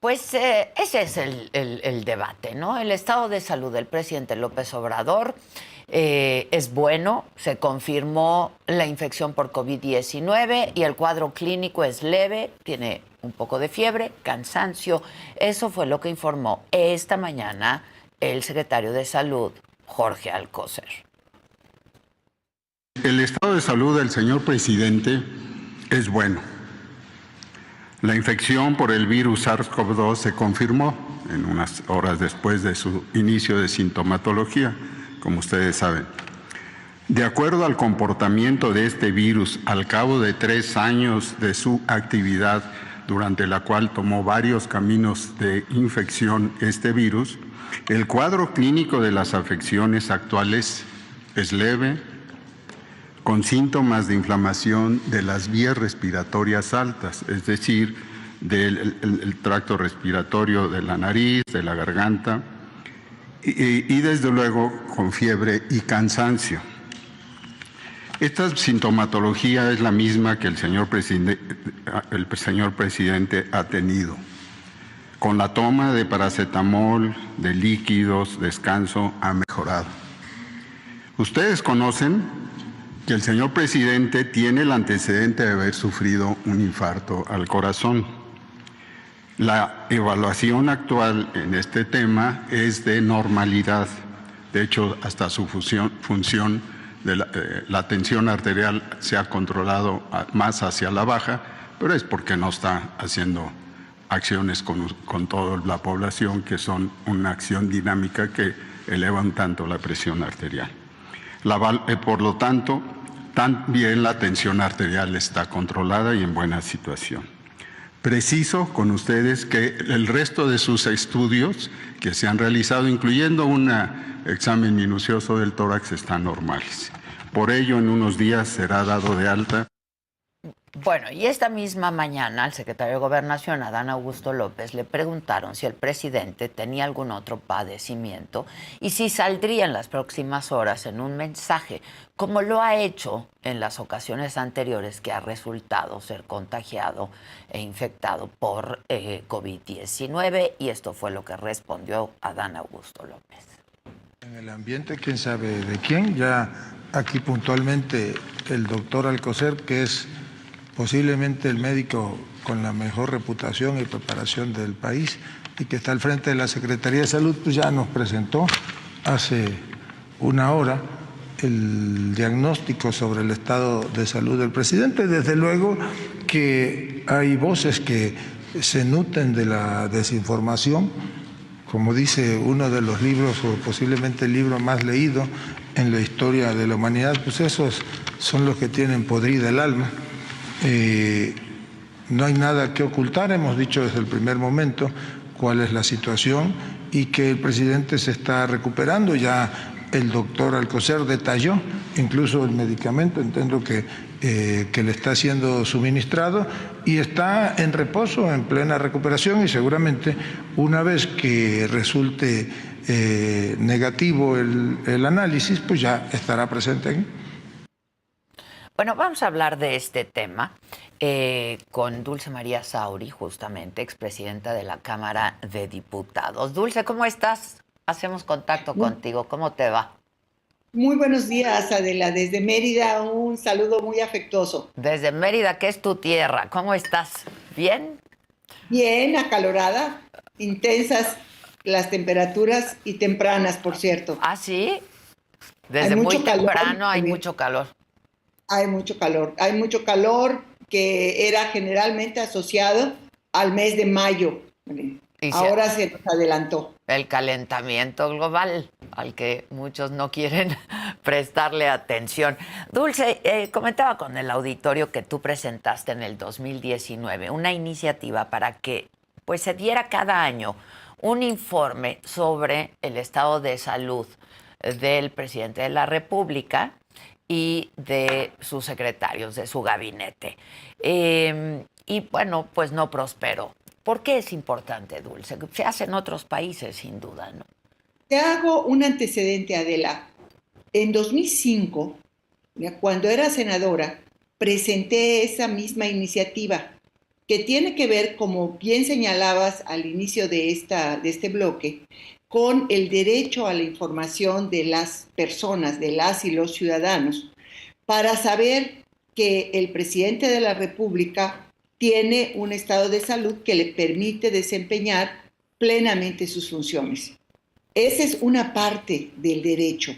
Pues ese es el debate, ¿no? El estado de salud del presidente López Obrador es bueno, se confirmó la infección por COVID-19 y el cuadro clínico es leve, tiene un poco de fiebre, cansancio. Eso fue lo que informó esta mañana el secretario de Salud, Jorge Alcocer. El estado de salud del señor presidente es bueno. La infección por el virus SARS-CoV-2 se confirmó en unas horas después de su inicio de sintomatología, como ustedes saben. De acuerdo al comportamiento de este virus al cabo de 3 años de su actividad, durante la cual tomó varios caminos de infección este virus, el cuadro clínico de las afecciones actuales es leve, con síntomas de inflamación de las vías respiratorias altas, es decir, del tracto respiratorio de la nariz, de la garganta, y desde luego con fiebre y cansancio. Esta sintomatología es la misma que el señor presidente ha tenido. Con la toma de paracetamol, de líquidos, descanso, ha mejorado. Ustedes conocen que el señor presidente tiene el antecedente de haber sufrido un infarto al corazón. La evaluación actual en este tema es de normalidad. De hecho, hasta su función de la tensión arterial se ha controlado más hacia la baja, pero es porque no está haciendo acciones con toda la población, que son una acción dinámica que elevan tanto la presión arterial. Por lo tanto, también la tensión arterial está controlada y en buena situación. Preciso con ustedes que el resto de sus estudios que se han realizado, incluyendo un examen minucioso del tórax, están normales. Por ello, en unos días será dado de alta. Bueno, y esta misma mañana al secretario de Gobernación, Adán Augusto López, le preguntaron si el presidente tenía algún otro padecimiento y si saldría en las próximas horas en un mensaje, como lo ha hecho en las ocasiones anteriores que ha resultado ser contagiado e infectado por COVID-19, y esto fue lo que respondió Adán Augusto López. En el ambiente, quién sabe de quién, ya aquí puntualmente el doctor Alcocer, que es posiblemente el médico con la mejor reputación y preparación del país y que está al frente de la Secretaría de Salud, pues ya nos presentó hace una hora el diagnóstico sobre el estado de salud del presidente. Desde luego que hay voces que se nutren de la desinformación, como dice uno de los libros, o posiblemente el libro más leído en la historia de la humanidad, pues esos son los que tienen podrida el alma. No hay nada que ocultar, hemos dicho desde el primer momento cuál es la situación y que el presidente se está recuperando. Ya el doctor Alcocer detalló incluso el medicamento, entiendo que le está siendo suministrado y está en reposo, en plena recuperación, y seguramente una vez que resulte negativo el análisis, pues ya estará presente aquí. Bueno, vamos a hablar de este tema con Dulce María Sauri, justamente, expresidenta de la Cámara de Diputados. Dulce, ¿cómo estás? Hacemos contacto contigo. ¿Cómo te va? Muy buenos días, Adela. Desde Mérida, un saludo muy afectuoso. Desde Mérida, que es tu tierra. ¿Cómo estás? ¿Bien? Bien, acalorada, intensas las temperaturas y tempranas, por cierto. ¿Ah, sí? Desde muy temprano hay mucho calor. Hay mucho calor que era generalmente asociado al mes de mayo. Ahora se nos adelantó. El calentamiento global, al que muchos no quieren prestarle atención. Dulce, comentaba con el auditorio que tú presentaste en el 2019 una iniciativa para que pues, se diera cada año un informe sobre el estado de salud del presidente de la República y de sus secretarios, de su gabinete. Y bueno, pues no prosperó. ¿Por qué es importante, Dulce? Se hace en otros países, sin duda, ¿no? Te hago un antecedente, Adela. En 2005, cuando era senadora, presenté esa misma iniciativa que tiene que ver, como bien señalabas al inicio de este bloque, con el derecho a la información de las personas, de las y los ciudadanos, para saber que el presidente de la República tiene un estado de salud que le permite desempeñar plenamente sus funciones. Esa es una parte del derecho.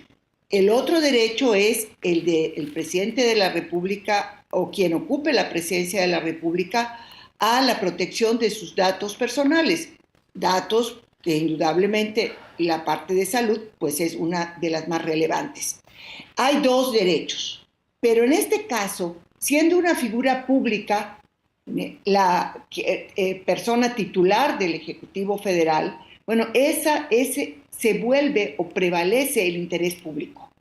El otro derecho es el del presidente de la República o quien ocupe la presidencia de la República a la protección de sus datos personales, datos que indudablemente la parte de salud pues es una de las más relevantes. Hay dos derechos, pero en este caso, siendo una figura pública, la persona titular del Ejecutivo Federal, bueno, ese se vuelve o prevalece el interés público.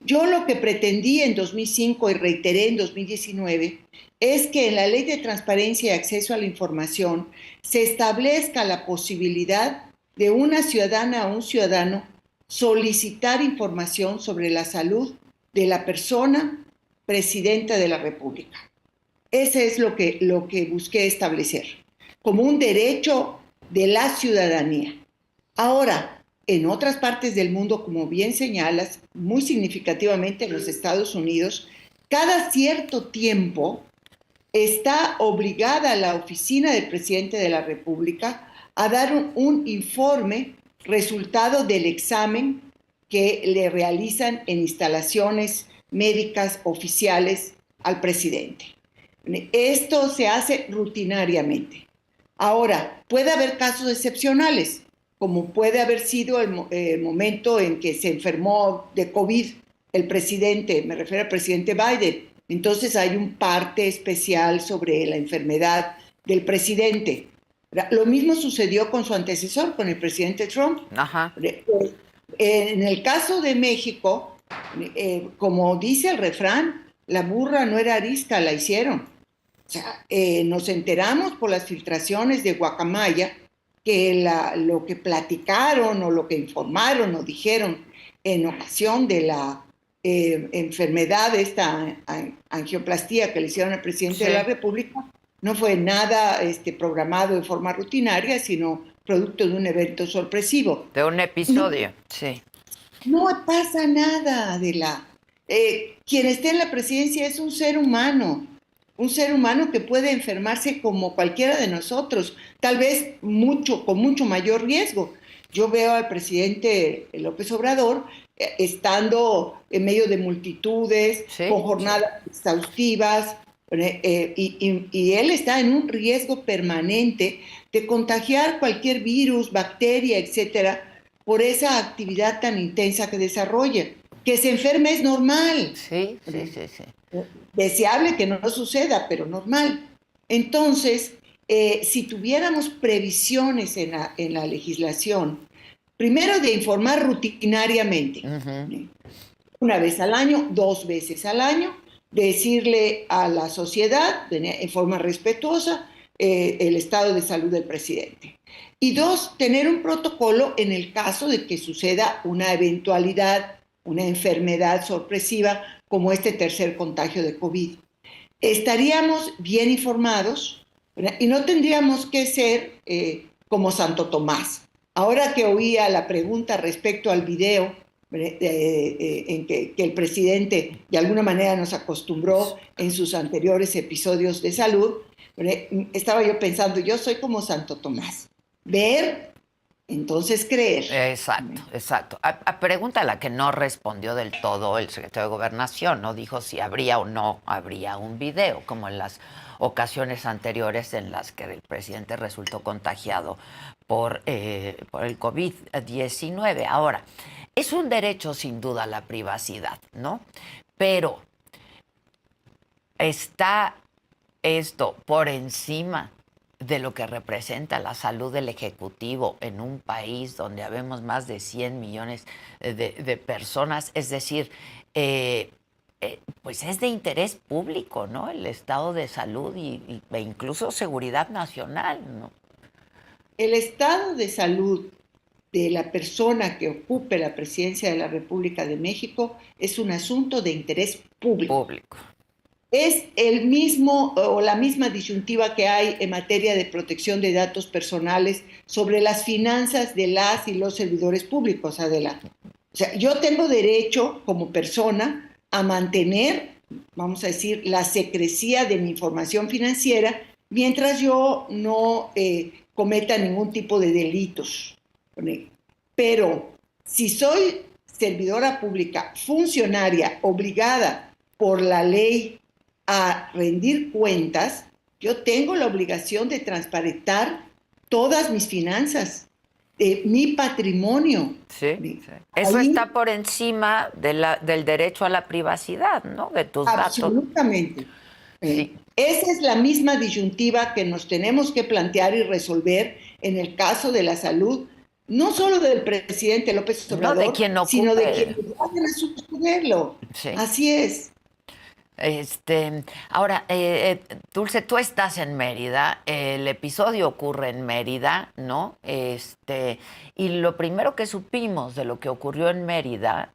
Yo lo que pretendí en 2005 y reiteré en 2019 es que en la Ley de Transparencia y Acceso a la Información se establezca la posibilidad de una ciudadana o un ciudadano solicitar información sobre la salud de la persona presidenta de la República. Ese es lo que busqué establecer, como un derecho de la ciudadanía. Ahora, en otras partes del mundo, como bien señalas, muy significativamente en los Estados Unidos, cada cierto tiempo está obligada la oficina del presidente de la República a dar un informe resultado del examen que le realizan en instalaciones médicas oficiales al presidente. Esto se hace rutinariamente. Ahora, puede haber casos excepcionales, como puede haber sido el momento en que se enfermó de COVID el presidente, me refiero al presidente Biden. Entonces hay un parte especial sobre la enfermedad del presidente. Lo mismo sucedió con su antecesor, con el presidente Trump. Ajá. En el caso de México, como dice el refrán, la burra no era arisca, la hicieron. O sea, nos enteramos por las filtraciones de Guacamaya que lo que platicaron o lo que informaron o dijeron en ocasión de la enfermedad de esta angioplastía que le hicieron al presidente de la República no fue nada programado de forma rutinaria, sino producto de un evento sorpresivo. De un episodio, sí. No pasa nada, Adela. Quien esté en la presidencia es un ser humano que puede enfermarse como cualquiera de nosotros, tal vez con mucho mayor riesgo. Yo veo al presidente López Obrador estando en medio de multitudes, con jornadas exhaustivas, y él está en un riesgo permanente de contagiar cualquier virus, bacteria, etcétera, por esa actividad tan intensa que desarrolla. Que se enferme es normal. Sí. Deseable que no suceda, pero normal. Entonces, si tuviéramos previsiones en la legislación, primero de informar rutinariamente, una vez al año, 2 veces al año, decirle a la sociedad en forma respetuosa el estado de salud del presidente. Y 2, tener un protocolo en el caso de que suceda una eventualidad, una enfermedad sorpresiva como este tercer contagio de COVID. Estaríamos bien informados, ¿verdad? Y no tendríamos que ser como Santo Tomás. Ahora que oía la pregunta respecto al video en que el presidente de alguna manera nos acostumbró en sus anteriores episodios de salud, estaba yo pensando, yo soy como Santo Tomás. Ver, entonces creer. Exacto. A pregunta a la que no respondió del todo el secretario de Gobernación, no dijo si habría o no habría un video, como en las ocasiones anteriores en las que el presidente resultó contagiado por el COVID-19. Ahora, es un derecho sin duda la privacidad, ¿no? Pero está esto por encima de lo que representa la salud del Ejecutivo en un país donde habemos más de 100 millones de personas. Es decir, pues es de interés público, ¿no? El estado de salud e incluso seguridad nacional, ¿no? El estado de salud de la persona que ocupe la presidencia de la República de México es un asunto de interés público. es el mismo o la misma disyuntiva que hay en materia de protección de datos personales sobre las finanzas de las y los servidores públicos, Adela. O sea, yo tengo derecho como persona a mantener, vamos a decir, la secrecía de mi información financiera mientras yo no cometa ningún tipo de delitos. Pero si soy servidora pública, funcionaria, obligada por la ley a rendir cuentas, yo tengo la obligación de transparentar todas mis finanzas, mi patrimonio. Sí, sí. Eso Ahí, está por encima del derecho a la privacidad, ¿no? De tus datos. absolutamente. Sí. Esa es la misma disyuntiva que nos tenemos que plantear y resolver en el caso de la salud, no solo del presidente López Obrador, No de quien ocupe. sino de quienes vayan a sucederlo. Sí. Así es. Ahora, Dulce, tú estás en Mérida, el episodio ocurre en Mérida, ¿no? Y lo primero que supimos de lo que ocurrió en Mérida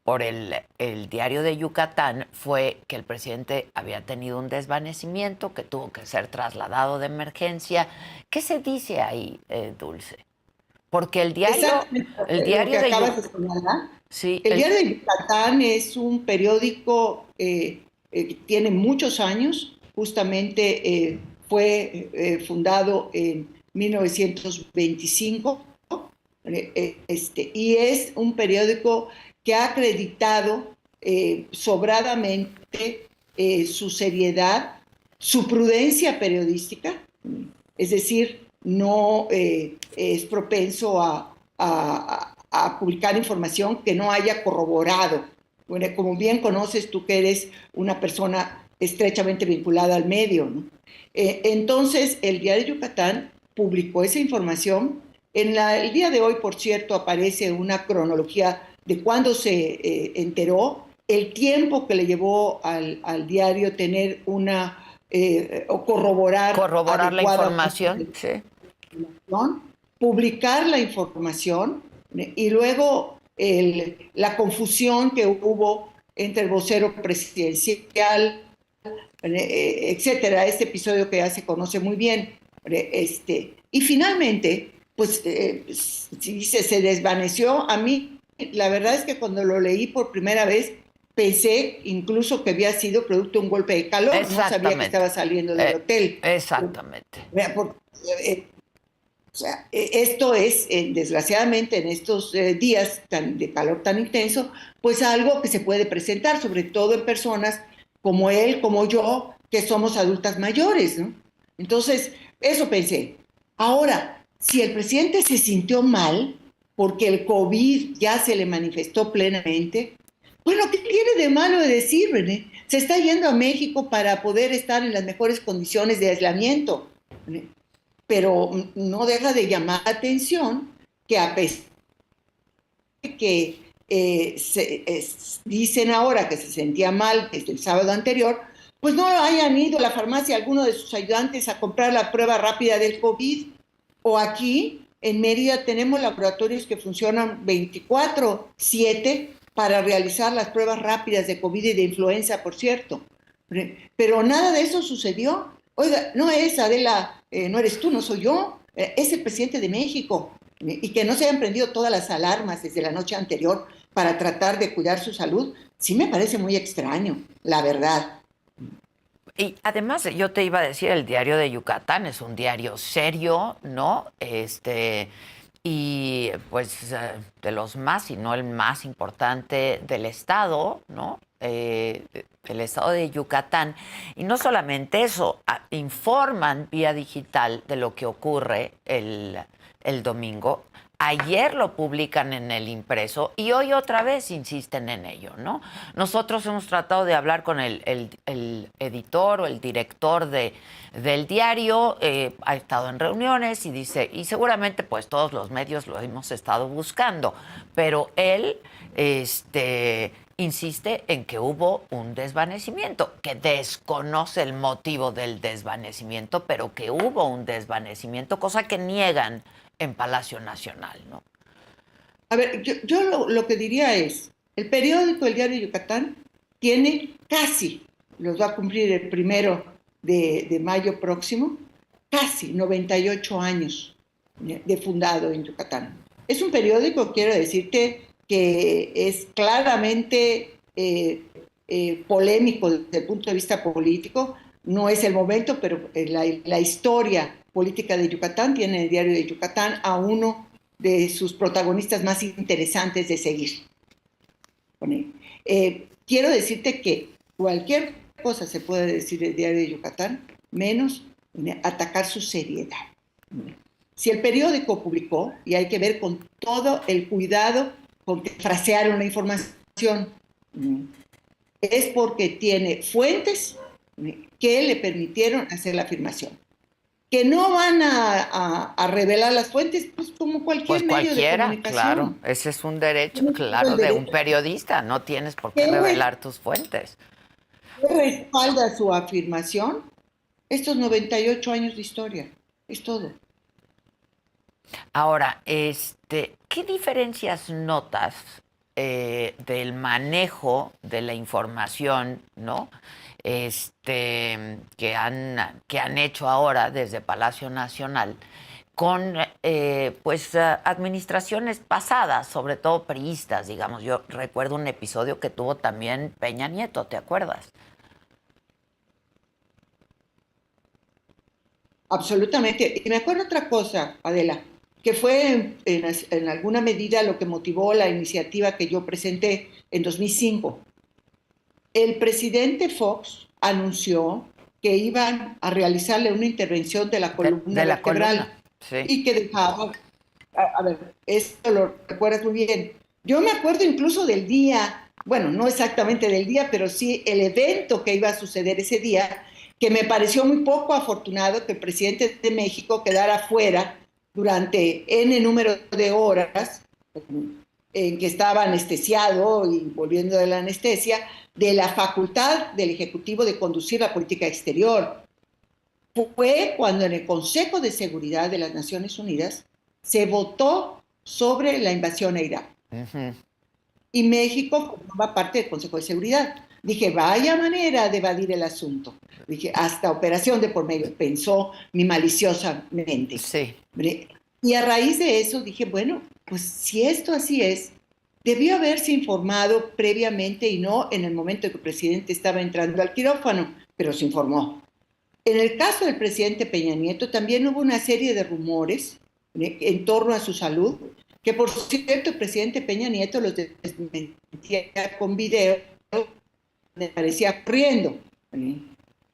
por el diario de Yucatán fue que el presidente había tenido un desvanecimiento, que tuvo que ser trasladado de emergencia. ¿Qué se dice ahí, Dulce? Porque el diario de Yucatán... Sí, el diario de Yucatán es un periódico que tiene muchos años, justamente fue fundado en 1925, y es un periódico que ha acreditado sobradamente su seriedad, su prudencia periodística, es decir, no es propenso a publicar información que no haya corroborado. Bueno, como bien conoces tú que eres una persona estrechamente vinculada al medio, ¿no? Entonces, el diario de Yucatán publicó esa información. El día de hoy, por cierto, aparece una cronología de cuándo se enteró, el tiempo que le llevó al diario tener o corroborar la información, sí. Publicar la información, y luego la confusión que hubo entre el vocero presidencial, etcétera, este episodio que ya se conoce muy bien, y finalmente, pues, se desvaneció. A mí, la verdad es que cuando lo leí por primera vez, pensé incluso que había sido producto de un golpe de calor, no sabía que estaba saliendo del hotel. Exactamente. O sea, esto es, desgraciadamente, en estos días de calor tan intenso, pues algo que se puede presentar, sobre todo en personas como él, como yo, que somos adultas mayores, ¿no? Entonces, eso pensé. Ahora, si el presidente se sintió mal porque el COVID ya se le manifestó plenamente, bueno, ¿qué tiene de malo de decir, René? Se está yendo a México para poder estar en las mejores condiciones de aislamiento, ¿sí? Pero no deja de llamar la atención que a pesar de que dicen ahora que se sentía mal desde el sábado anterior, pues no hayan ido a la farmacia alguno de sus ayudantes a comprar la prueba rápida del COVID. O aquí, en Mérida, tenemos laboratorios que funcionan 24/7 para realizar las pruebas rápidas de COVID y de influenza, por cierto. Pero nada de eso sucedió. Oiga, no es Adela, no eres tú, no soy yo, es el presidente de México. Y que no se hayan prendido todas las alarmas desde la noche anterior para tratar de cuidar su salud, sí me parece muy extraño, la verdad. Y además, yo te iba a decir, el diario de Yucatán es un diario serio, ¿no? Y pues de los más, si no el más importante del estado, ¿no? El estado de Yucatán. Y no solamente eso, informan vía digital de lo que ocurre el domingo. Ayer lo publican en el impreso y hoy otra vez insisten en ello, ¿no? Nosotros hemos tratado de hablar con el editor o el director del diario, ha estado en reuniones y dice, y seguramente pues todos los medios lo hemos estado buscando, pero él insiste en que hubo un desvanecimiento, que desconoce el motivo del desvanecimiento, pero que hubo un desvanecimiento, cosa que niegan en Palacio Nacional, ¿no? A ver, yo lo que diría es, el periódico El Diario de Yucatán tiene casi, los va a cumplir el 1 de mayo próximo, casi 98 años de fundado en Yucatán. Es un periódico, quiero decirte, que es claramente polémico desde el punto de vista político. No es el momento, pero la historia política de Yucatán tiene en el Diario de Yucatán a uno de sus protagonistas más interesantes de seguir. Quiero decirte que cualquier cosa se puede decir del Diario de Yucatán, menos atacar su seriedad. Si el periódico publicó, y hay que ver con todo el cuidado con que frasearon la información, es porque tiene fuentes que le permitieron hacer la afirmación. Que no van a revelar las fuentes, pues como cualquier medio de comunicación. Claro, ese es un derecho, claro, de un periodista, no tienes por qué revelar tus fuentes. ¿Qué respalda su afirmación? Estos 98 años de historia, es todo. Ahora, ¿qué diferencias notas del manejo de la información, ¿no? Que han hecho ahora desde Palacio Nacional con administraciones pasadas, sobre todo priistas, digamos? Yo recuerdo un episodio que tuvo también Peña Nieto, ¿te acuerdas? Absolutamente. Y me acuerdo otra cosa, Adela, que fue en alguna medida lo que motivó la iniciativa que yo presenté en 2005. El presidente Fox anunció que iban a realizarle una intervención de la columna vertebral. Sí. Y que dejaba, a ver, esto lo recuerdas muy bien. Yo me acuerdo incluso del día, bueno, no exactamente del día, pero sí el evento que iba a suceder ese día, que me pareció muy poco afortunado que el presidente de México quedara fuera durante N número de horas, en que estaba anestesiado y volviendo de la anestesia, de la facultad del Ejecutivo de conducir la política exterior. Fue cuando en el Consejo de Seguridad de las Naciones Unidas se votó sobre la invasión a Irak. Uh-huh. Y México formaba parte del Consejo de Seguridad. Dije, vaya manera de evadir el asunto. Dije, hasta operación de por medio, pensó mi maliciosamente. Sí. Y a raíz de eso dije, bueno, pues si esto así es, debió haberse informado previamente y no en el momento en que el presidente estaba entrando al quirófano, pero se informó. En el caso del presidente Peña Nieto también hubo una serie de rumores en torno a su salud, que por cierto el presidente Peña Nieto los desmentía con video, me parecía corriendo.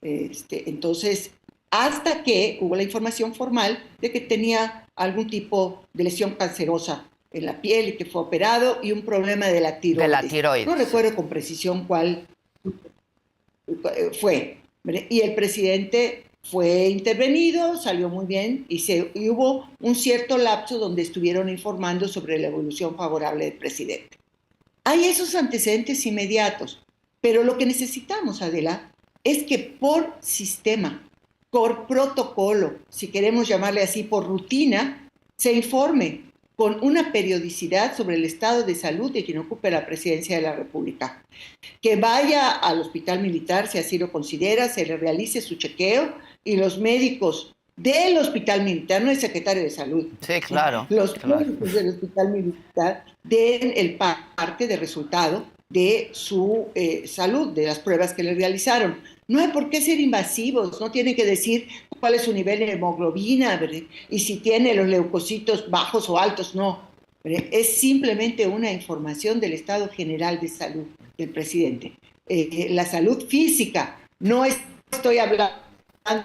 Entonces, hasta que hubo la información formal de que tenía algún tipo de lesión cancerosa en la piel y que fue operado, y un problema de la tiroides. De la tiroides. No recuerdo con precisión cuál fue. Y el presidente fue intervenido, salió muy bien, y hubo un cierto lapso donde estuvieron informando sobre la evolución favorable del presidente. Hay esos antecedentes inmediatos, pero lo que necesitamos, Adela, es que por sistema, por protocolo, si queremos llamarle así, por rutina, se informe con una periodicidad sobre el estado de salud de quien ocupe la presidencia de la República. Que vaya al hospital militar, si así lo considera, se le realice su chequeo, y los médicos del hospital militar, no el secretario de salud. Sí, claro. Los médicos del hospital militar den el parte de resultado de su salud, de las pruebas que le realizaron. No hay por qué ser invasivos, no tienen que decir cuál es su nivel de hemoglobina, ¿verdad? Y si tiene los leucocitos bajos o altos, no. ¿Verdad? Es simplemente una información del estado general de salud del presidente. La salud física, no estoy hablando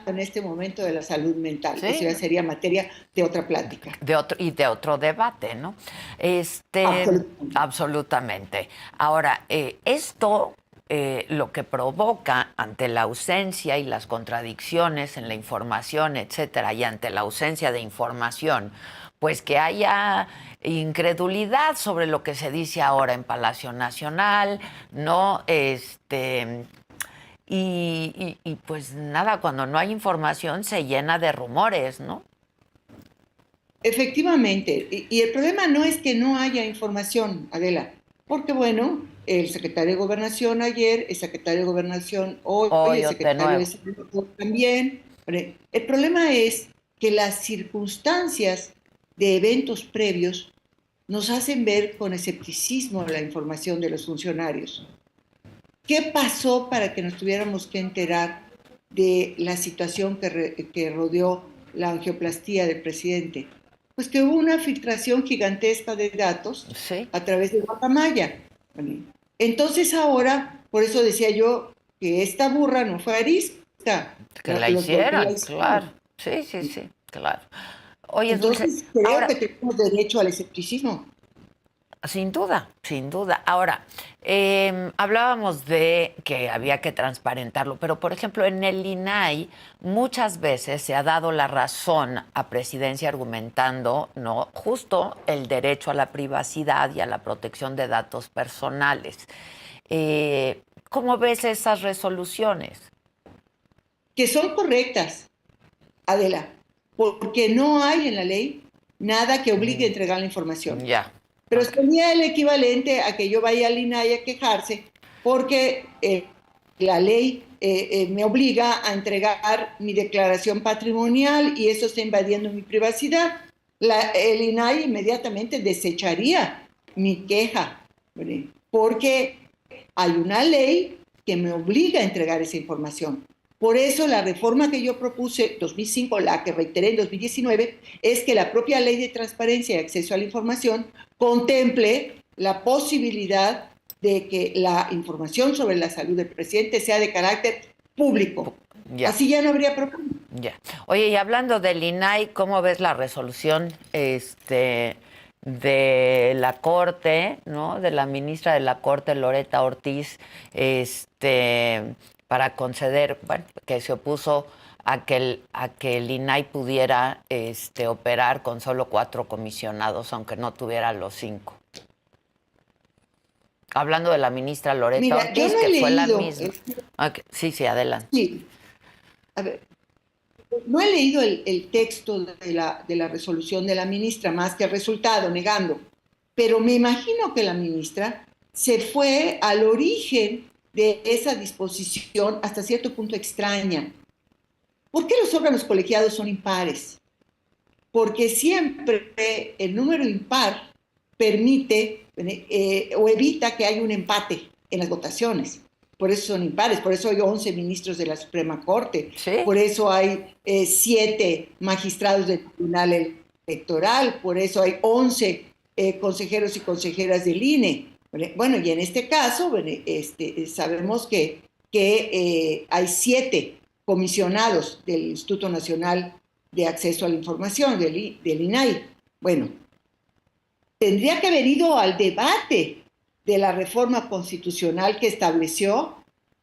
en este momento de la salud mental. ¿Sí? Eso ya sería materia de otra plática. De otro debate, ¿no? Absolutamente. Ahora, esto lo que provoca ante la ausencia y las contradicciones en la información, etcétera, y ante la ausencia de información, pues que haya incredulidad sobre lo que se dice ahora en Palacio Nacional, ¿no? Y pues nada, cuando no hay información se llena de rumores, ¿no? Efectivamente, y el problema no es que no haya información, Adela, porque bueno, el secretario de Gobernación ayer, el secretario de Gobernación hoy, Hoy el de secretario nuevo. de Salud también. El problema es que las circunstancias de eventos previos nos hacen ver con escepticismo la información de los funcionarios. ¿Qué pasó para que nos tuviéramos que enterar de la situación que rodeó la angioplastía del presidente? Pues que hubo una filtración gigantesca de datos Sí. a través de Guacamaya. Entonces ahora, por eso decía yo que esta burra no fue arisca, Que la los volvió a hicieran, hicieron. claro. Sí, sí, sí, claro. Oye, Dulce, Entonces creo ahora, que tenemos derecho al escepticismo. sin duda, sin duda. Ahora, hablábamos de que había que transparentarlo, pero por ejemplo, en el INAI muchas veces se ha dado la razón a Presidencia argumentando, ¿no? Justo el derecho a la privacidad y a la protección de datos personales. ¿Cómo ves esas resoluciones? Que son correctas, Adela, porque no hay en la ley nada que obligue a entregar la información. Ya. Pero Ok. sería el equivalente a que yo vaya al INAI a quejarse porque la ley me obliga a entregar mi declaración patrimonial y eso está invadiendo mi privacidad. El INAI inmediatamente desecharía mi queja, ¿verdad? Porque hay una ley que me obliga a entregar esa información. Por eso la reforma que yo propuse en 2005, la que reiteré en 2019, es que la propia ley de transparencia y acceso a la información contemple la posibilidad de que la información sobre la salud del presidente sea de carácter público. Ya. Así ya no habría problema. Ya. Oye, y hablando del INAI, ¿cómo ves la resolución de la Corte, ¿no? De la ministra de la Corte, Loretta Ortiz, para conceder, bueno, que se opuso a que el INAI pudiera operar con solo 4 comisionados, aunque no tuviera los 5? Hablando de la ministra Loretta Mira, yo Ortiz, no he que fue la leído, misma. Ok, sí, sí, adelante. sí, a ver, no he leído el texto de la resolución de la ministra, más que el resultado, negando. Pero me imagino que la ministra se fue al origen de esa disposición hasta cierto punto extraña. ¿Por qué los órganos colegiados son impares? Porque siempre el número impar permite o evita que haya un empate en las votaciones. Por eso son impares, por eso hay 11 ministros de la Suprema Corte, ¿Sí? por eso hay 7 magistrados del Tribunal Electoral, por eso hay 11 consejeros y consejeras del INE. Bueno, y en este caso, sabemos que hay 7 comisionados del Instituto Nacional de Acceso a la Información, del INAI. Bueno, tendría que haber ido al debate de la reforma constitucional que estableció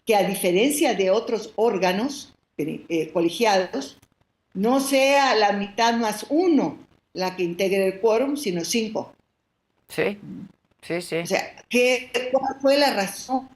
que, a diferencia de otros órganos colegiados, no sea la mitad más 1 la que integre el quórum, sino 5. Sí, sí, sí. O sea, ¿cuál fue la razón?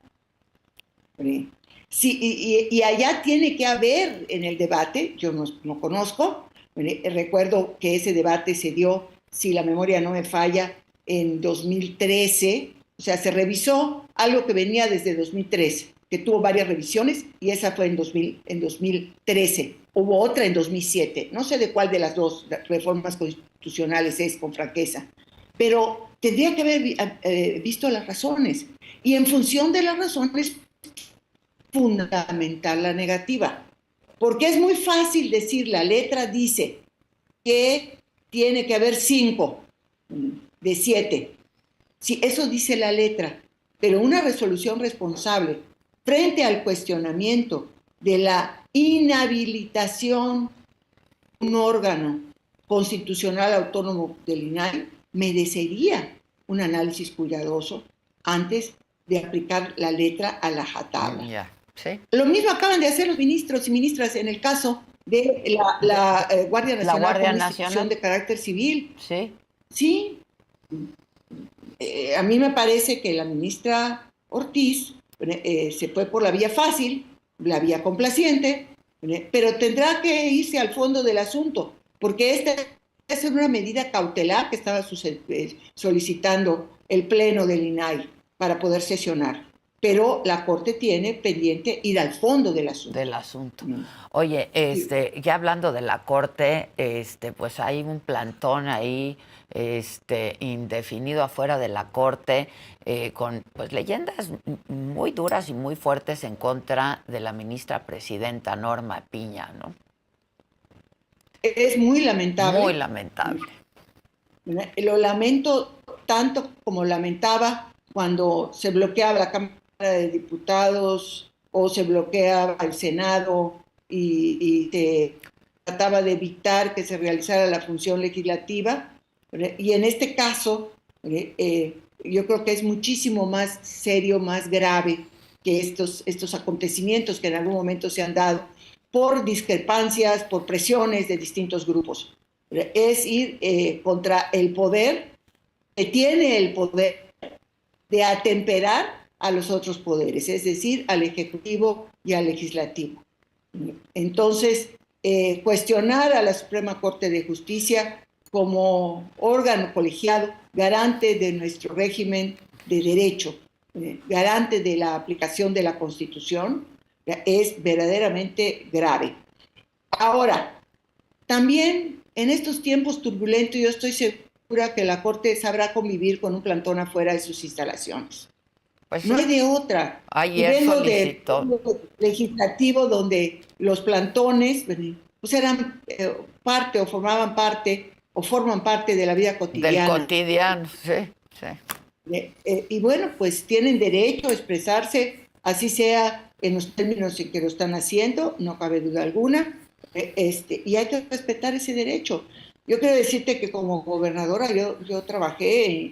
Sí, y allá tiene que haber en el debate, yo no conozco, recuerdo que ese debate se dio, si la memoria no me falla, en 2013, o sea, se revisó algo que venía desde 2013, que tuvo varias revisiones, y esa fue en 2013. Hubo otra en 2007, no sé de cuál de las dos reformas constitucionales es, con franqueza, pero tendría que haber visto las razones, y en función de las razones, fundamental la negativa, porque es muy fácil decir, la letra dice que tiene que haber 5 de 7. Sí, eso dice la letra, pero una resolución responsable frente al cuestionamiento de la inhabilitación de un órgano constitucional autónomo del INAI merecería un análisis cuidadoso antes de aplicar la letra a la jatabla. Ya, sí. Lo mismo acaban de hacer los ministros y ministras en el caso de la Guardia Nacional, Guardia como Nacional. institución de carácter civil. Sí. Sí. A mí me parece que la ministra Ortiz se fue por la vía fácil, la vía complaciente, pero tendrá que irse al fondo del asunto, porque esta es una medida cautelar que estaba solicitando el Pleno del INAI. para poder sesionar. Pero la Corte tiene pendiente ir al fondo del asunto. Del asunto. Oye, ya hablando de la Corte, pues hay un plantón ahí, indefinido afuera de la Corte, con pues leyendas muy duras y muy fuertes en contra de la ministra presidenta Norma Piña, ¿no? Es muy lamentable. Muy lamentable. Lo lamento tanto como lamentaba cuando se bloqueaba la Cámara de Diputados o se bloqueaba el Senado y se trataba de evitar que se realizara la función legislativa. Y en este caso, yo creo que es muchísimo más serio, más grave que estos acontecimientos que en algún momento se han dado por discrepancias, por presiones de distintos grupos. Es ir contra el poder, que tiene el poder de atemperar a los otros poderes, es decir, al Ejecutivo y al Legislativo. Entonces, cuestionar a la Suprema Corte de Justicia como órgano colegiado, garante de nuestro régimen de derecho, garante de la aplicación de la Constitución, es verdaderamente grave. Ahora, también en estos tiempos turbulentos, yo estoy segura que la Corte sabrá convivir con un plantón afuera de sus instalaciones. Pues no hay de otra. Ayer y vengo solicitó de legislativo donde los plantones pues eran parte o formaban parte o forman parte de la vida cotidiana. Del cotidiano, sí, sí. Y bueno, pues tienen derecho a expresarse, así sea en los términos en que lo están haciendo, no cabe duda alguna, y hay que respetar ese derecho. Yo quiero decirte que como gobernadora yo trabajé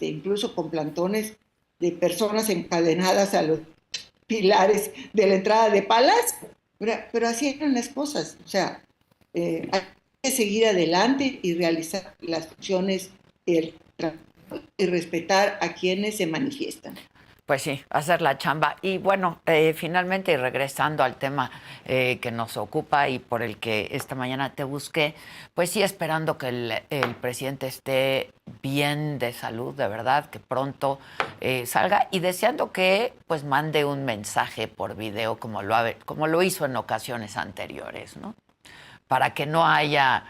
incluso con plantones de personas encadenadas a los pilares de la entrada de Palacio, pero así eran las cosas. O sea, hay que seguir adelante y realizar las funciones y respetar a quienes se manifiestan. Pues sí, hacer la chamba. Y bueno, finalmente, y regresando al tema que nos ocupa y por el que esta mañana te busqué, pues sí, esperando que el presidente esté bien de salud, de verdad, que pronto salga y deseando que pues mande un mensaje por video como lo hizo en ocasiones anteriores, ¿no? Para que no haya...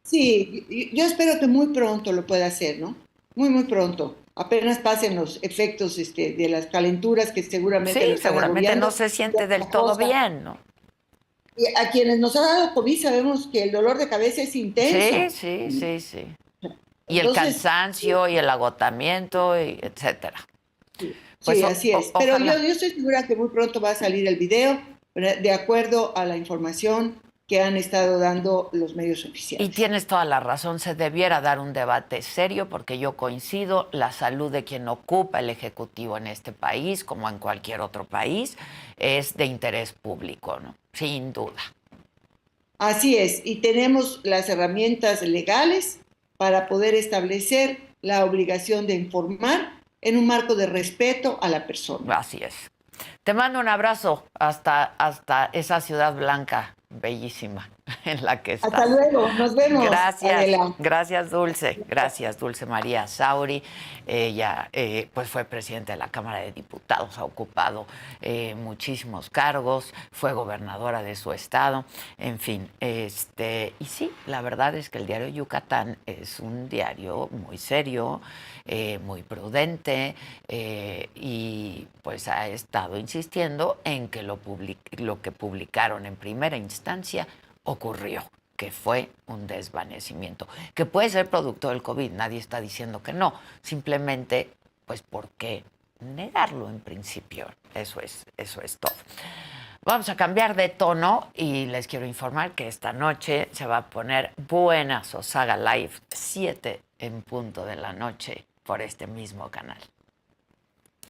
Sí, yo espero que muy pronto lo pueda hacer, ¿no? Muy, muy pronto. Apenas pasen los efectos de las calenturas que seguramente sí, seguramente no se siente del todo bien, ¿no? Y a quienes nos ha dado COVID sabemos que el dolor de cabeza es intenso. Sí. Y el cansancio y el agotamiento, etcétera. Sí, pues, así es. Pero yo estoy segura que muy pronto va a salir el video, de acuerdo a la información que han estado dando los medios oficiales. Y tienes toda la razón, se debiera dar un debate serio porque yo coincido, la salud de quien ocupa el Ejecutivo en este país, como en cualquier otro país, es de interés público, ¿no? Sin duda. Así es, y tenemos las herramientas legales para poder establecer la obligación de informar en un marco de respeto a la persona. Así es. Te mando un abrazo hasta esa ciudad blanca bellísima en la que estás. Hasta luego, nos vemos. Gracias, Adela. gracias Dulce María Sauri. Ella pues fue presidenta de la Cámara de Diputados, ha ocupado muchísimos cargos, fue gobernadora de su estado, en fin, y sí, la verdad es que el diario Yucatán es un diario muy serio, muy prudente, y pues ha estado insistiendo en que lo que publicaron en primera instancia ocurrió, que fue un desvanecimiento, que puede ser producto del COVID, nadie está diciendo que no, simplemente, pues, ¿por qué negarlo en principio? Eso es todo. Vamos a cambiar de tono y les quiero informar que esta noche se va a poner buena Saga Live, 7 en punto de la noche, por este mismo canal.